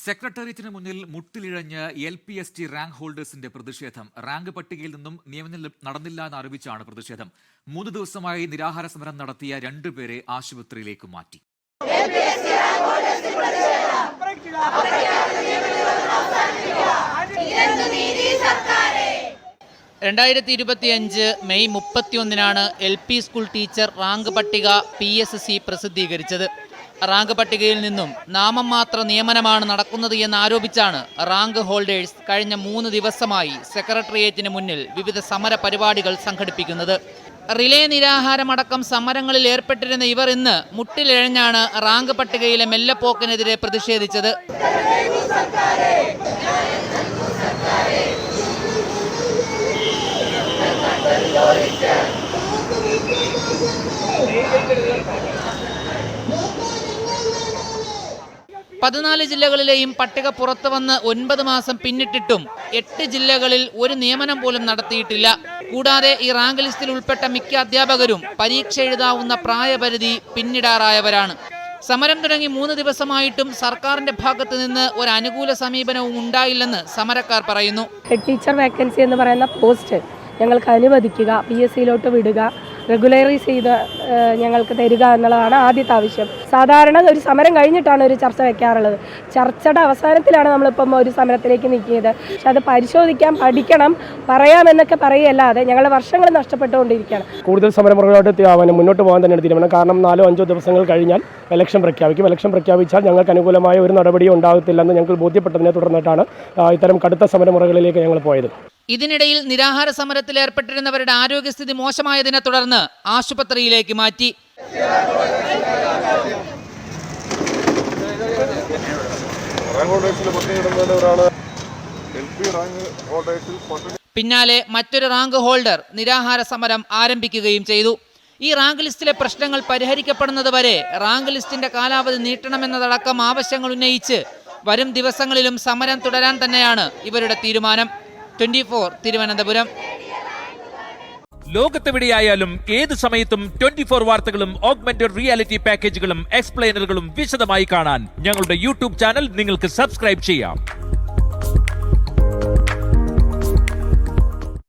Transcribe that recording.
സെക്രട്ടേറിയറ്റിന് മുന്നിൽ മുട്ടിലിഴഞ്ഞ് LPST rank ഹോൾഡേഴ്സിന്റെ പ്രതിഷേധം. റാങ്ക് പട്ടികയിൽ നിന്നും നിയമനം നടന്നില്ല എന്നാരോപിച്ചാണ് പ്രതിഷേധം. 3 ദിവസമായി നിരാഹാര സമരം നടത്തിയ 2 പേരെ ആശുപത്രിയിലേക്ക് മാറ്റി. May 31 LP school teacher rank പട്ടിക PSC പ്രസിദ്ധീകരിച്ചത്. റാങ്ക് പട്ടികയിൽ നിന്നും നാമം മാത്ര നിയമനമാണ് നടക്കുന്നത് എന്നാരോപിച്ചാണ് റാങ്ക് ഹോൾഡേഴ്സ് കഴിഞ്ഞ 3 ദിവസമായി സെക്രട്ടേറിയറ്റിന് മുന്നിൽ വിവിധ സമര പരിപാടികൾ സംഘടിപ്പിക്കുന്നത്. റിലേ നിരാഹാരമടക്കം സമരങ്ങളിൽ ഏർപ്പെട്ടിരുന്ന ഇവർ ഇന്ന് മുട്ടിലിഴഞ്ഞാണ് റാങ്ക് പട്ടികയിലെ മെല്ലെപ്പോക്കിനെതിരെ പ്രതിഷേധിച്ചത്. പതിനാല് ജില്ലകളിലെയും പട്ടിക പുറത്തു വന്ന് 9 മാസം പിന്നിട്ടിട്ടും 8 ജില്ലകളിൽ ഒരു നിയമനം പോലും നടത്തിയിട്ടില്ല. കൂടാതെ ഈ റാങ്ക് ലിസ്റ്റിൽ ഉൾപ്പെട്ട മിക്ക അധ്യാപകരും പരീക്ഷ എഴുതാവുന്ന പ്രായപരിധി പിന്നിടാറായവരാണ്. സമരം തുടങ്ങി 3 ദിവസമായിട്ടും സർക്കാരിന്റെ ഭാഗത്ത് നിന്ന് ഒരു അനുകൂല സമീപനവും ഉണ്ടായില്ലെന്ന് സമരക്കാർ പറയുന്നു. ടീച്ചർ വേക്കൻസി എന്ന് പറയുന്ന പോസ്റ്റ് ഞങ്ങൾക്ക് അനുവദിക്കുക, PSCയിലോട്ട് വിടുക, റെഗുലറൈസ് ചെയ്ത് ഞങ്ങൾക്ക് തരിക എന്നുള്ളതാണ് ആദ്യത്തെ ആവശ്യം. സാധാരണ ഒരു സമരം കഴിഞ്ഞിട്ടാണ് ഒരു ചർച്ച വെക്കാറുള്ളത്. ചർച്ചയുടെ അവസാനത്തിലാണ് നമ്മളിപ്പം ഒരു സമരത്തിലേക്ക് നീക്കിയത്. പക്ഷെ അത് പരിശോധിക്കാം, പഠിക്കണം, പറയാമെന്നൊക്കെ പറയുകയല്ലാതെ ഞങ്ങളുടെ വർഷങ്ങൾ നഷ്ടപ്പെട്ടുകൊണ്ടിരിക്കുകയാണ്. കൂടുതൽ സമരമുറകളോട്ട് മുന്നോട്ട് പോകാൻ തന്നെ തീരുമാനം. കാരണം 4-5 ദിവസങ്ങൾ കഴിഞ്ഞാൽ ഇലക്ഷൻ പ്രഖ്യാപിക്കും. ഇലക്ഷൻ പ്രഖ്യാപിച്ചാൽ ഞങ്ങൾക്ക് അനുകൂലമായ ഒരു നടപടിയും ഉണ്ടാകത്തില്ലെന്ന് ഞങ്ങൾക്ക് ബോധ്യപ്പെട്ടതിനെ തുടർന്നിട്ടാണ് ഇത്തരം കടുത്ത സമരമുറകളിലേക്ക് ഞങ്ങൾ പോയത്. ഇതിനിടയിൽ നിരാഹാര സമരത്തിൽ ഏർപ്പെട്ടിരുന്നവരുടെ ആരോഗ്യസ്ഥിതി മോശമായതിനെ തുടർന്ന് ആശുപത്രിയിലേക്ക് മാറ്റി. പിന്നാലെ മറ്റൊരു റാങ്ക് ഹോൾഡർ നിരാഹാര സമരം ആരംഭിക്കുകയും ചെയ്തു. ഈ റാങ്ക് ലിസ്റ്റിലെ പ്രശ്നങ്ങൾ പരിഹരിക്കപ്പെടുന്നതുവരെ റാങ്ക് ലിസ്റ്റിന്റെ കാലാവധി നീട്ടണമെന്നതടക്കം ആവശ്യങ്ങൾ ഉന്നയിച്ച് വരും ദിവസങ്ങളിലും സമരം തുടരാൻ തന്നെയാണ് ഇവരുടെ തീരുമാനം. 24 തിരുവനന്തപുരം. ലോകത്തെവിടെയായാലും ഏത് സമയത്തും 24 വാർത്തകളും ഓഗ്മെന്റഡ് റിയാലിറ്റി പാക്കേജുകളും എക്സ്പ്ലെയിനറുകളും വിശദമായി കാണാൻ ഞങ്ങളുടെ YouTube ചാനൽ നിങ്ങൾക്ക് സബ്സ്ക്രൈബ് ചെയ്യാം.